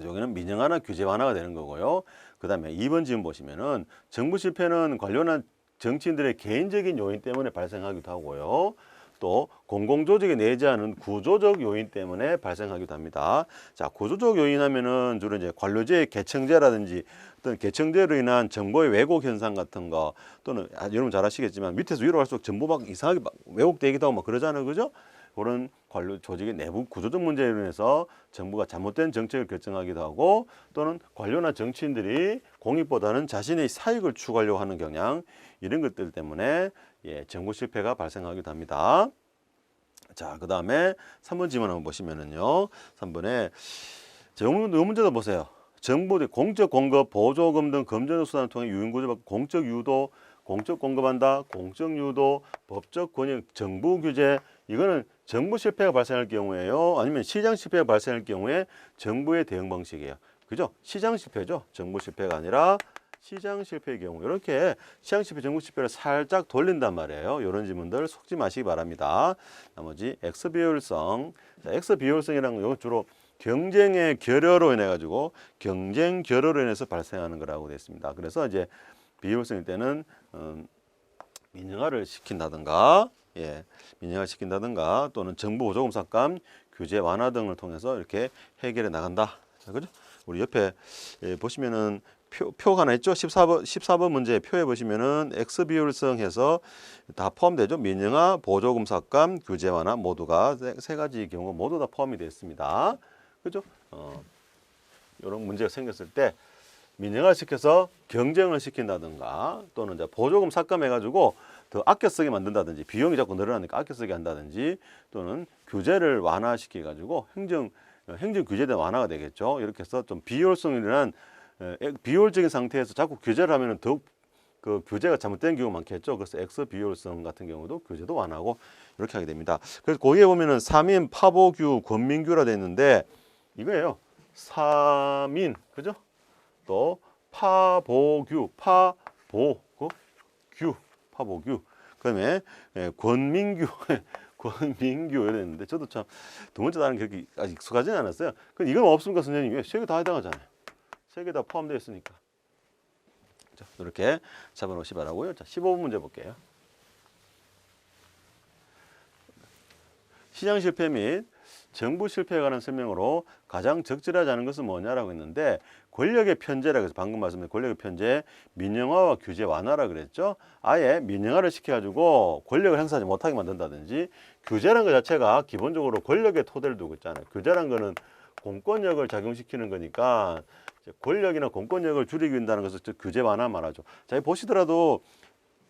여기는 민영화나 규제 완화가 되는 거고요. 그 다음에 2번 지문 보시면은 정부 실패는 관료나 정치인들의 개인적인 요인 때문에 발생하기도 하고요. 또 공공조직에 내재하는 구조적 요인 때문에 발생하기도 합니다. 자, 구조적 요인 하면은 주로 이제 관료제의 계층제라든지 어떤 계층제로 인한 정보의 왜곡 현상 같은 거, 또는 여러분 잘 아시겠지만 밑에서 위로 갈수록 정보 막 이상하게 막 왜곡되기도 하고 막 그러잖아요. 그죠? 그런 관료 조직의 내부 구조적 문제로 인해서 정부가 잘못된 정책을 결정하기도 하고, 또는 관료나 정치인들이 공익보다는 자신의 사익을 추구하려고 하는 경향, 이런 것들 때문에 정부 실패가 발생하기도 합니다. 자, 그 다음에 3번 지문 한번 보시면은요, 3번에 이 문제도 보세요. 정부 공적 공급, 보조금 등 금전적 수단을 통해 유인구조, 공적 유도, 공적 공급한다, 공적 유도, 법적 권역, 정부 규제. 이거는 정부 실패가 발생할 경우에요, 아니면 시장 실패가 발생할 경우에 정부의 대응 방식이에요. 그죠? 시장 실패죠. 정부 실패가 아니라 시장 실패의 경우, 이렇게 시장 실패, 정부 실패를 살짝 돌린단 말이에요. 이런 지문들 속지 마시기 바랍니다. 나머지 X 비효율성. 자, X 비효율성이라는 건 주로 경쟁의 결여로 인해 가지고, 경쟁 결여로 인해서 발생하는 거라고 되어 있습니다. 그래서 이제 비효율성일 때는 민영화를 시킨다든가, 민영화 시킨다든가, 또는 정부 보조금 삭감, 규제 완화 등을 통해서 이렇게 해결해 나간다. 자, 그죠? 우리 옆에 보시면은 표가 하나 있죠? 14번 문제 표에 보시면은 X 비율성 해서 다 포함되죠? 민영화, 보조금 삭감, 규제 완화 모두가 세 가지 경우 모두 다 포함이 되어 있습니다. 그죠? 이런 문제가 생겼을 때 민영화 시켜서 경쟁을 시킨다든가, 또는 이제 보조금 삭감해가지고 더 아껴 쓰게 만든다든지, 비용이 자꾸 늘어나니까 아껴 쓰게 한다든지, 또는 규제를 완화시켜가지고 행정 규제에 대한 완화가 되겠죠. 이렇게 해서 좀 비효율성이란 비효율적인 상태에서 자꾸 규제를 하면은 더욱 그 규제가 잘못된 경우가 많겠죠. 그래서 X 비효율성 같은 경우도 규제도 완화하고 이렇게 하게 됩니다. 그래서 거기에 보면은 사민, 파보규, 권민규라 되어 있는데 이거예요. 사민, 그죠? 또 파보규, 파보규. 그다음에 권민규, 권민규 이래 있는데, 저도 참 두 번째 단어는 그렇게 아직 익숙하지는 않았어요. 근데 이건 없습니까, 선생님? 왜? 세 개 다 해당하잖아요. 세 개 다 포함되어 있으니까. 자, 이렇게 잡아놓으시 바라고요. 자, 15번 문제 볼게요. 시장 실패 및 정부 실패에 관한 설명으로 가장 적절하지 않은 것은 뭐냐라고 했는데, 권력의 편제라고 해서 방금 말씀드린 권력의 편제, 민영화와 규제 완화라 그랬죠. 아예 민영화를 시켜가지고 권력을 행사하지 못하게 만든다든지, 규제라는 것 자체가 기본적으로 권력의 토대를 두고 있잖아요. 규제라는 거는 공권력을 작용시키는 거니까 권력이나 공권력을 줄이기 위한다는 것을 규제 완화 말하죠. 자, 보시더라도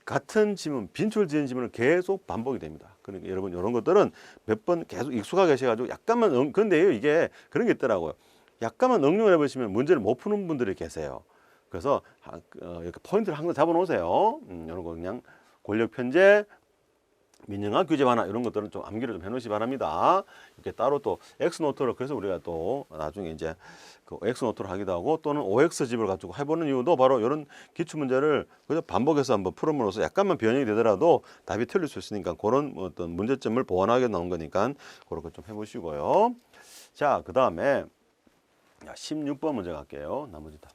같은 지문, 빈출 지은 지문은 계속 반복이 됩니다. 그러니까 여러분 이런 것들은 몇 번 계속 익숙하게 하셔가지고 약간만 근데요, 이게 그런 게 있더라고요. 약간만 응용을 해보시면 문제를 못 푸는 분들이 계세요. 그래서 이렇게 포인트를 항상 잡아놓으세요. 이런 거 그냥 권력 편제, 민영화 규제 완화 이런 것들은 좀 암기를 좀 해놓으시 바랍니다. 이렇게 따로 또 X노트를, 그래서 우리가 또 나중에 이제 그 X노트를 하기도 하고, 또는 OX집을 가지고 해보는 이유도 바로 이런 기출문제를 그저 반복해서 한번 풀음으로써 약간만 변형이 되더라도 답이 틀릴 수 있으니까, 그런 어떤 문제점을 보완하게 나온 거니까 그렇게 좀 해보시고요. 자, 그 다음에 16번 문제 갈게요. 나머지 다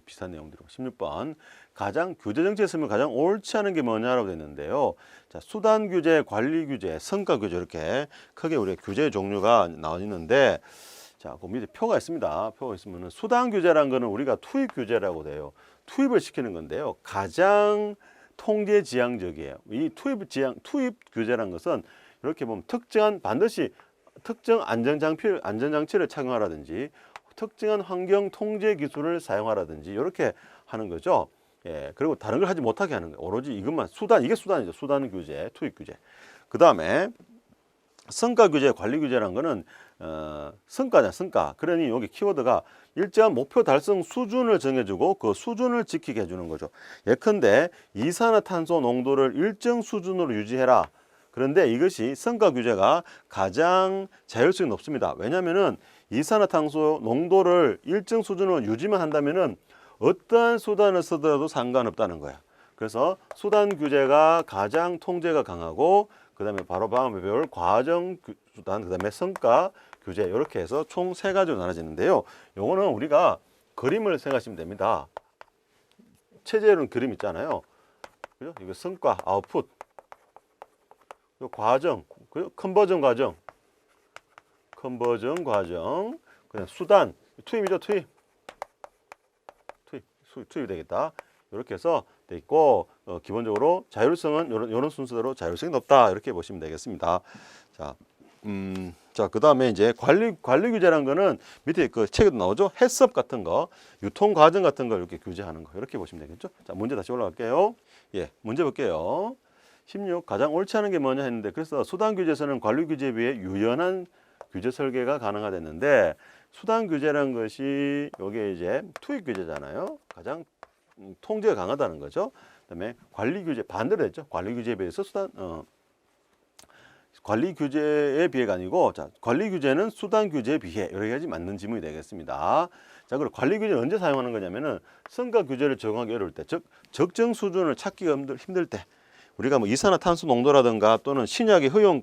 비슷한 내용들이고. 16번 가장 규제 정책에 쓰면 가장 옳지 않은 게 뭐냐라고 되어 있는데요. 자, 수단 규제, 관리 규제, 성과 규제, 이렇게 크게 우리가 규제 종류가 나와 있는데, 자, 그 밑에 표가 있습니다. 표가 있으면은 수단 규제라는 거는 우리가 투입 규제라고 돼요. 투입을 시키는 건데요. 가장 통제 지향적이에요. 이 투입 규제라는 것은 이렇게 보면 반드시 특정 안전장치를 착용하라든지, 특정한 환경 통제 기술을 사용하라든지 이렇게 하는 거죠. 그리고 다른 걸 하지 못하게 하는 거예요. 오로지 이것만 이게 수단이죠. 수단 규제, 투입 규제. 그 다음에 성과 규제, 관리 규제라는 거는 성과냐, 성과. 그러니 여기 키워드가 일정한 목표 달성 수준을 정해주고 그 수준을 지키게 해주는 거죠. 예컨대 이산화탄소 농도를 일정 수준으로 유지해라. 그런데 이것이 성과 규제가 가장 자율성이 높습니다. 왜냐하면은 이산화탄소 농도를 일정 수준으로 유지만 한다면은 어떠한 수단을 쓰더라도 상관없다는 거야. 그래서 수단 규제가 가장 통제가 강하고 그다음에 바로 다음에 배울 과정 수단 그다음에 성과 규제 이렇게 해서 총 세 가지로 나눠지는데요. 요거는 우리가 그림을 생각하시면 됩니다. 체제로는 그림 있잖아요. 그죠? 이거 성과 아웃풋, 과정, 컨버전 과정, 그다음 수단 투입이죠. 투입이 되겠다. 이렇게 해서 돼 있고 기본적으로 자율성은 이런 순서대로 자율성이 높다 이렇게 보시면 되겠습니다. 자, 그다음에 이제 관리 규제라는 거는 밑에 그 책에도 나오죠. 해썹 같은 거, 유통 과정 같은 걸 이렇게 규제하는 거 이렇게 보시면 되겠죠. 자, 문제 다시 올라갈게요. 예, 문제 볼게요. 16 가장 옳지 않은 게 뭐냐 했는데 그래서 수단 규제에서는 관리 규제에 비해 유연한 규제 설계가 가능하됐는데 수단 규제라는 것이 요게 이제 투입 규제잖아요. 가장 통제가 강하다는 거죠. 그다음에 관리 규제 반대로 했죠. 관리 규제에 비해서 관리 규제에 비해가 아니고 자, 관리 규제는 수단 규제에 비해 여러 가지 맞는 지문이 되겠습니다. 자, 그리고 관리 규제는 언제 사용하는 거냐면은 성과 규제를 적용하기 어려울 때, 즉 적정 수준을 찾기가 힘들 때 우리가 뭐 이산화탄소 농도라든가 또는 신약의 허용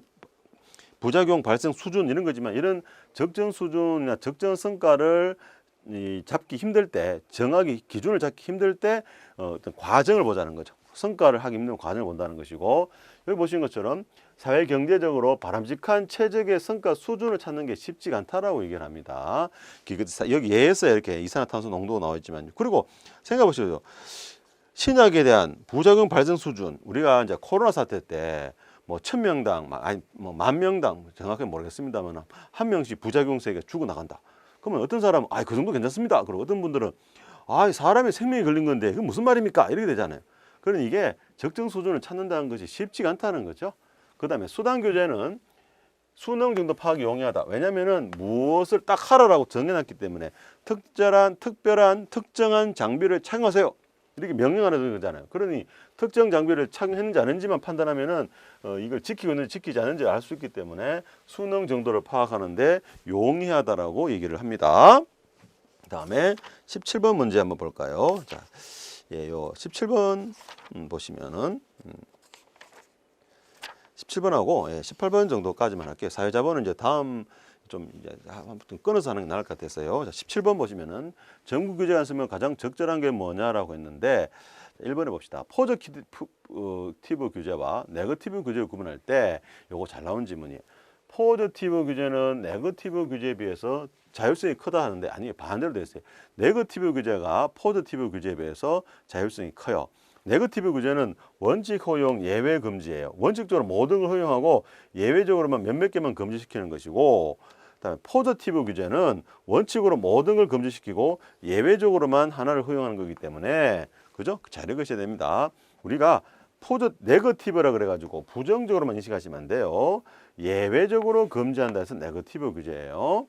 부작용 발생 수준 이런 거지만 이런 적정 수준이나 적정 성과를 잡기 힘들 때 정하기 기준을 잡기 힘들 때 어떤 과정을 보자는 거죠. 성과를 하기 힘든 과정을 본다는 것이고 여기 보시는 것처럼 사회 경제적으로 바람직한 최적의 성과 수준을 찾는 게 쉽지가 않다라고 얘기를 합니다. 여기 예에서 이렇게 이산화탄소 농도가 나와 있지만 그리고 생각해 보시죠. 신약에 대한 부작용 발생 수준 우리가 이제 코로나 사태 때 뭐 1000명당 아니 뭐 10,000명당 정확하게 모르겠습니다만 한 명씩 부작용세가 죽어 나간다. 그러면 어떤 사람은 그 정도 괜찮습니다. 그리고 어떤 분들은 사람의 생명이 걸린 건데 그게 무슨 말입니까? 이렇게 되잖아요. 그러니 이게 적정 수준을 찾는다는 것이 쉽지가 않다는 거죠. 그다음에 수단 규제는 수능 정도 파악이 용이하다. 왜냐면은 무엇을 딱 하라라고 정해놨기 때문에 특별한 특정한 장비를 착용하세요. 이렇게 명령하는 거잖아요. 그러니 특정 장비를 착용했는지 안 했는지만 판단하면은 이걸 지키고 있는지 지키지 않는지 알 수 있기 때문에 수능 정도를 파악하는데 용이하다라고 얘기를 합니다. 그다음에 17번 문제 한번 볼까요? 자, 예, 요 17번 보시면은 17번하고 18번 정도까지만 할게요. 사회자본은 이제 다음 좀 이제 아무튼 끊어서 하는 게 나을 것 같았어요. 자, 17번 보시면은 정부 규제가 쓰면 가장 적절한 게 뭐냐라고 했는데 1번에 봅시다. 포저티브 규제와 네거티브 규제를 구분할 때 요거 잘 나온 지문이에요. 포저티브 규제는 네거티브 규제에 비해서 자율성이 크다 하는데 아니 반대로 되어 있어요. 네거티브 규제가 포저티브 규제에 비해서 자율성이 커요. 네거티브 규제는 원칙 허용, 예외 금지예요. 원칙적으로 모든 걸 허용하고 예외적으로만 몇몇 개만 금지시키는 것이고 그다음에 포저티브 규제는 원칙으로 모든 걸 금지시키고 예외적으로만 하나를 허용하는 거기 때문에 그죠? 잘 읽으셔야 됩니다. 우리가 네거티브라 그래가지고 부정적으로만 인식하시면 안 돼요. 예외적으로 금지한다 해서 네거티브 규제예요.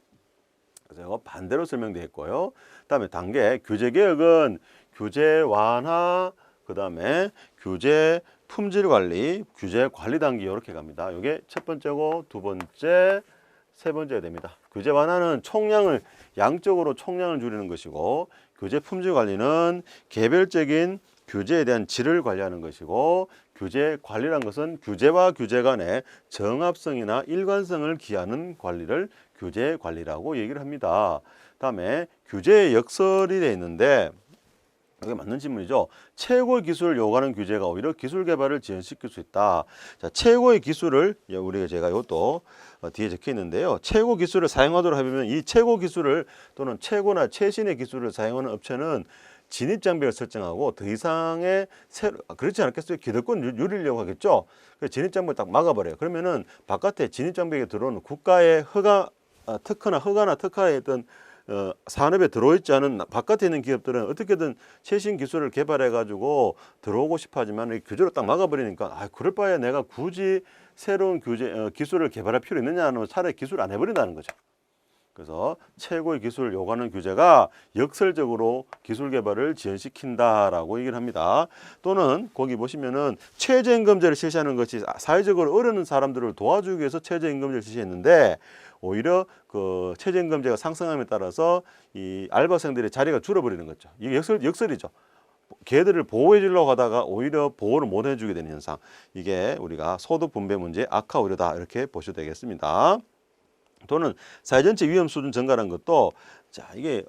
그래서 이거 반대로 설명되어 있고요. 그다음에 단계 규제 개혁은 규제 완화 그다음에 규제 품질 관리, 규제 관리 단계 이렇게 갑니다. 이게 첫 번째고 두 번째, 세 번째가 됩니다. 규제 완화는 양적으로 총량을 줄이는 것이고 규제 품질 관리는 개별적인 규제에 대한 질을 관리하는 것이고 규제 관리란 것은 규제와 규제 간의 정합성이나 일관성을 기하는 관리를 규제 관리라고 얘기를 합니다. 다음에 규제의 역설이 되어 있는데 이게 맞는 질문이죠. 최고의 기술을 요구하는 규제가 오히려 기술 개발을 지연시킬 수 있다. 자, 최고의 기술을 제가 이것도 뒤에 적혀 있는데요. 최고 기술을 사용하도록 하면 이 최고 기술을 또는 최고나 최신의 기술을 사용하는 업체는 진입 장벽을 설정하고 더 이상의 그렇지 않겠어요? 기득권 누리려고 하겠죠. 그래서 진입 장벽을 딱 막아버려요. 그러면은 바깥에 진입 장벽에 들어오는 국가의 허가나 특허에 있던 산업에 들어있지 않은 바깥에 있는 기업들은 어떻게든 최신 기술을 개발해 가지고 들어오고 싶어 하지만 이 규제로 딱 막아버리니까 그럴 바에 내가 굳이 새로운 기술을 개발할 필요 있느냐 하면 차라리 기술 안 해버린다는 거죠. 그래서 최고의 기술을 요구하는 규제가 역설적으로 기술 개발을 지연시킨다라고 얘기를 합니다. 또는 거기 보시면은 최저임금제를 실시하는 것이 사회적으로 어려운 사람들을 도와주기 위해서 최저임금제를 실시했는데 오히려 그 최저임금제가 상승함에 따라서 이 알바생들의 자리가 줄어버리는 거죠. 이게 역설이죠. 걔들을 보호해 주려고 하다가 오히려 보호를 못 해주게 되는 현상. 이게 우리가 소득 분배 문제의 악화 우려다 이렇게 보셔도 되겠습니다. 또는 사회 전체 위험 수준 증가라는 것도 자 이게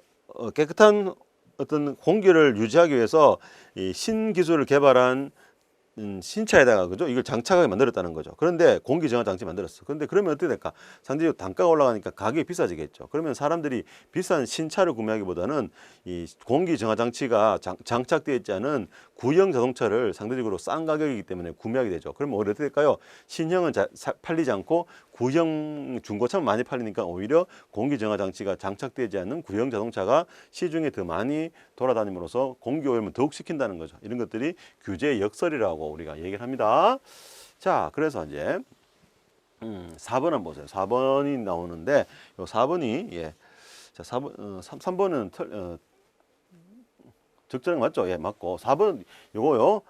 깨끗한 어떤 공기를 유지하기 위해서 이 신기술을 개발한 신차에다가 그죠? 이걸 장착하게 만들었다는 거죠. 그런데 공기 정화 장치 만들었어. 그런데 그러면 어떻게 될까? 상대적으로 단가가 올라가니까 가격이 비싸지겠죠. 그러면 사람들이 비싼 신차를 구매하기보다는 이 공기 정화 장치가 장착되어 있지 않은 구형 자동차를 상대적으로 싼 가격이기 때문에 구매하게 되죠. 그러면 어떻게 될까요? 신형은 팔리지 않고 구형 중고차만 많이 팔리니까 오히려 공기 정화 장치가 장착되지 않는 구형 자동차가 시중에 더 많이 돌아다님으로써 공기 오염을 더욱 시킨다는 거죠. 이런 것들이 규제의 역설이라고 우리가 얘기를 합니다. 자, 그래서 이제 4번 한번 보세요. 4번이 나오는데 요 4번이 예. 자, 4번 3번은 적절한 거 맞죠? 예, 맞고 4번 요거요.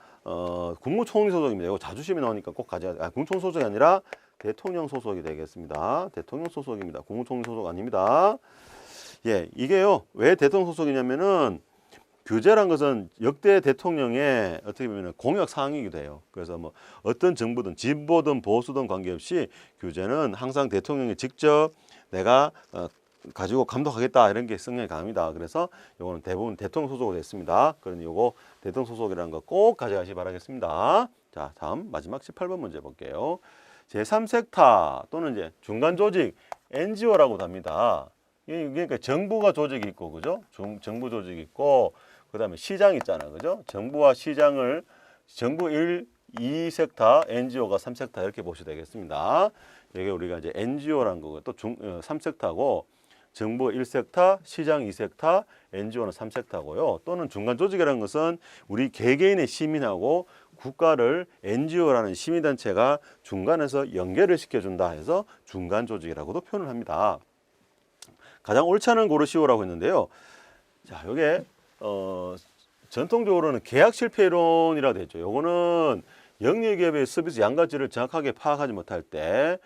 국무총리 소속입니다. 이거 자주 시험에 나오니까 꼭 가져야 돼. 국무총리 소속이 아니라 대통령 소속이 되겠습니다. 대통령 소속입니다. 국무총리 소속 아닙니다. 예, 이게요. 왜 대통령 소속이냐면은 규제란 것은 역대 대통령의 어떻게 보면 공약 사항이기도 해요. 그래서 뭐 어떤 정부든 진보든 보수든 관계없이 규제는 항상 대통령이 직접 내가 가지고 감독하겠다 이런 게 성향이 강합니다. 그래서 요거는 대부분 대통령 소속으로 됐습니다. 그러니 요거 대통령 소속이라는 거 꼭 가져가시 바라겠습니다. 자, 다음 마지막 18번 문제 볼게요. 제3섹터 또는 이제 중간 조직 NGO라고 합니다. 그러니까 정부가 조직이 있고 그죠? 정부 조직이 있고 그다음에 시장 있잖아. 그죠? 정부와 시장을 정부 1, 2섹터, NGO가 3섹터 이렇게 보셔도 되겠습니다. 여기 우리가 이제 NGO라는 거고 또 3섹터고 정부 1섹터, 시장 2섹터, NGO는 3섹터고요. 또는 중간 조직이라는 것은 우리 개개인의 시민하고 국가를 NGO라는 시민단체가 중간에서 연결을 시켜준다 해서 중간 조직이라고도 표현을 합니다. 가장 옳지 않은 고르시오라고 했는데요. 자, 요게 전통적으로는 계약 실패 이론이라고 되죠. 요거는 영리기업의 서비스 양가치를 정확하게 파악하지 못할 때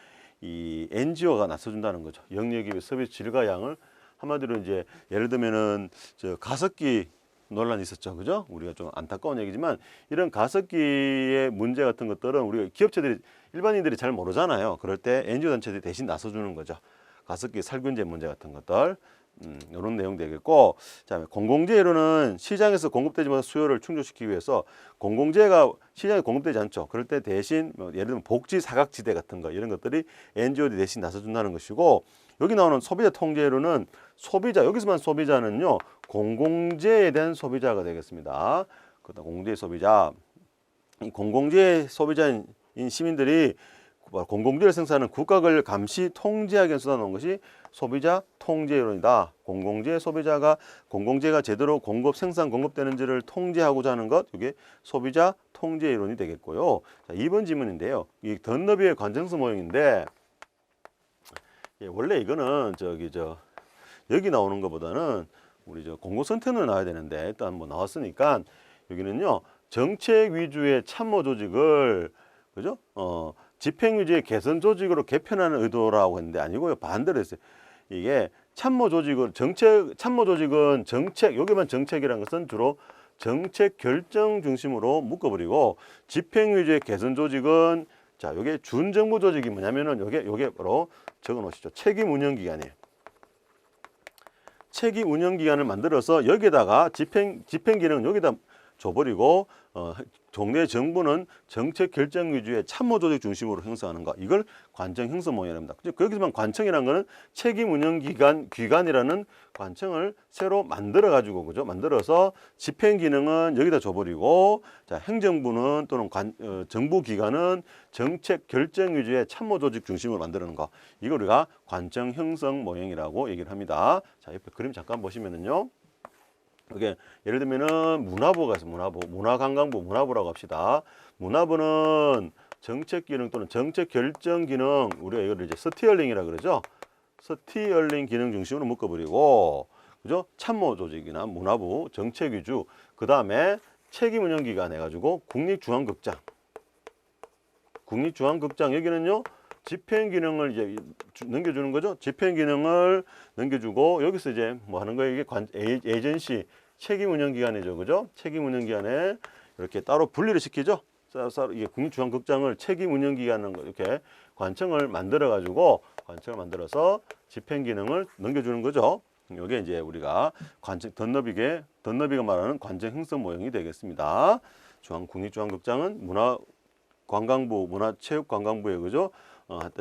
이 NGO가 나서준다는 거죠. 영리기업의 서비스 질과 양을 한마디로 이제 예를 들면은 저 가습기 논란이 있었죠. 그죠? 우리가 좀 안타까운 얘기지만 이런 가습기의 문제 같은 것들은 우리가 기업체들이 일반인들이 잘 모르잖아요. 그럴 때 NGO 단체들이 대신 나서주는 거죠. 가습기 살균제 문제 같은 것들 이런 내용 되겠고, 자, 공공재로는 시장에서 공급되지 못한 수요를 충족시키기 위해서 공공재가 시장에 공급되지 않죠. 그럴 때 대신 뭐 예를 들면 복지 사각지대 같은 거 이런 것들이 NGO들이 대신 나서준다는 것이고, 여기 나오는 소비자 통제로는 소비자 여기서만 소비자는요 공공재에 대한 소비자가 되겠습니다. 그다음 공공재 소비자, 이 공공재 소비자인 시민들이 공공재를 생산하는 국가를 감시 통제하기 위해 쏟아놓은 것이 소비자 통제 이론이다. 공공재가 제대로 생산 공급되는지를 통제하고자 하는 것, 이게 소비자 통제 이론이 되겠고요. 자, 2번 질문인데요. 이 던너비의 관정서 모형인데 예, 원래 이거는 여기 나오는 것보다는 우리 공공선택론에 나와야 되는데 일단 뭐 나왔으니까 여기는요 정책 위주의 참모 조직을 그죠? 집행유지의 개선 조직으로 개편하는 의도라고 했는데 아니고요. 반대로 했어요. 이게 참모 조직은 정책, 여기만 정책이라는 것은 주로 정책 결정 중심으로 묶어버리고 집행유지의 개선 조직은 자, 요게 준정부 조직이 뭐냐면은 요게 바로 적어 놓으시죠. 책임 운영 기관이에요. 책임 운영 기관을 만들어서 여기에다가 집행 기능은 여기다 줘버리고 동네 정부는 정책 결정 위주의 참모 조직 중심으로 형성하는 거. 이걸 관청 형성 모형이랍니다. 거기서만 관청이라는 거는 책임 운영 기관이라는 관청을 새로 만들어 가지고 그죠? 만들어서 집행 기능은 여기다 줘버리고 자, 행정부는 또는 정부 기관은 정책 결정 위주의 참모 조직 중심으로 만드는 거. 이걸 우리가 관청 형성 모형이라고 얘기를 합니다. 자, 옆에 그림 잠깐 보시면은요. 이게 예를 들면은 문화부가 있어요. 문화관광부 문화부라고 합시다. 문화부는 정책 기능 또는 정책 결정 기능, 우리가 이거를 이제 스티어링이라 그러죠. 스티어링 기능 중심으로 묶어버리고, 그죠? 참모 조직이나 문화부 정책 위주, 그 다음에 책임 운영 기관 해가지고 국립중앙극장 여기는요 집행 기능을 이제 넘겨주는 거죠. 집행 기능을 넘겨주고 여기서 이제 뭐 하는 거예요? 이게 에이전시 책임 운영 기관이죠, 그죠? 책임 운영 기관에 이렇게 따로 분리를 시키죠. 이게 국립중앙극장을 책임 운영 기관은 이렇게 관청을 만들어서 집행 기능을 넘겨주는 거죠. 이게 이제 우리가 덧너비가 말하는 관청 행성 모형이 되겠습니다. 국립중앙극장은 문화관광부, 문화체육관광부에 그죠?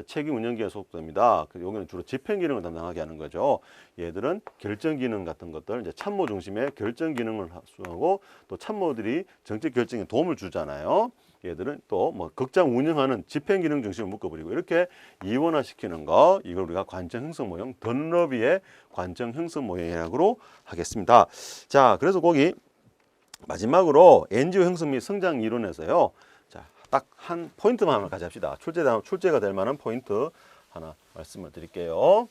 책임 운영기관 소속됩니다. 여기는 주로 집행 기능을 담당하게 하는 거죠. 얘들은 결정 기능 같은 것들, 이제 참모 중심의 결정 기능을 수행하고 또 참모들이 정책 결정에 도움을 주잖아요. 얘들은 또 뭐 극장 운영하는 집행 기능 중심을 묶어버리고 이렇게 이원화시키는 거, 이걸 우리가 관청 형성 모형, 덧너비의 관청 형성 모형이라고 하겠습니다. 자, 그래서 거기 마지막으로 NGO 형성 및 성장 이론에서요. 자, 딱 한 포인트만 한번 가져갑시다. 출제가 될 만한 포인트 하나 말씀을 드릴게요.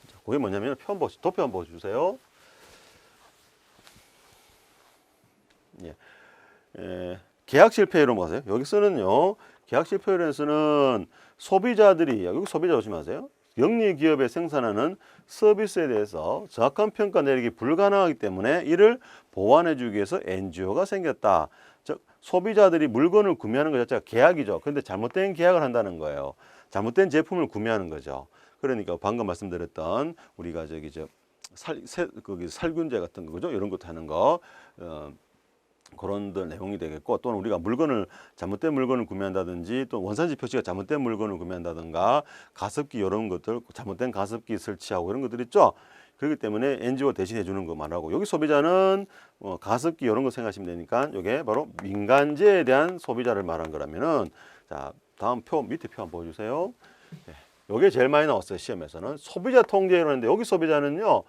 자, 그게 뭐냐면 도표 한번 보여주세요. 계약 실패 이론 보세요. 여기서는요. 계약 실패 이론에서는 소비자들이 여기 소비자 조심하세요. 영리 기업에 생산하는 서비스에 대해서 정확한 평가 내리기 불가능하기 때문에 이를 보완해 주기 위해서 NGO가 생겼다. 즉 소비자들이 물건을 구매하는 것 자체가 계약이죠. 그런데 잘못된 계약을 한다는 거예요. 잘못된 제품을 구매하는 거죠. 그러니까 방금 말씀드렸던 우리가 살균제 같은 거죠. 이런 것도 하는 거. 그런 내용이 되겠고, 또는 우리가 잘못된 물건을 구매한다든지, 또 원산지 표시가 잘못된 물건을 구매한다든가, 가습기 이런 것들, 잘못된 가습기 설치하고 이런 것들 있죠. 그렇기 때문에 NGO 대신해 주는 거 말하고, 여기 소비자는 가습기 이런 거 생각하시면 되니까 이게 바로 민간재에 대한 소비자를 말한 거라면은, 자, 다음 밑에 표 한번 보여주세요. 이게 제일 많이 나왔어요, 시험에서는. 소비자 통제라는데, 여기 소비자는요,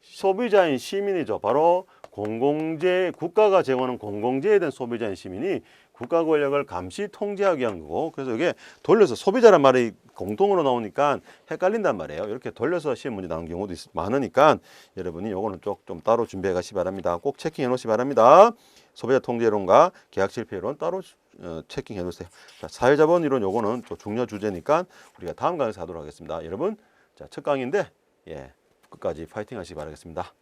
소비자인 시민이죠. 바로 국가가 제공하는 공공재에 대한 소비자인 시민이 국가 권력을 감시 통제하기 위한 거고, 그래서 이게 돌려서 소비자란 말이 공통으로 나오니까 헷갈린단 말이에요. 이렇게 돌려서 시험 문제 나오는 경우도 많으니까 여러분이 요거는 좀 따로 준비해 가시기 바랍니다. 꼭 체킹해 놓으시기 바랍니다. 소비자 통제론과 계약 실패론 따로 체킹해 놓으세요. 자, 사회자본 이론 요거는 또 중요 주제니까 우리가 다음 강의에서 하도록 하겠습니다. 여러분, 자, 첫 강의인데 끝까지 파이팅 하시기 바라겠습니다.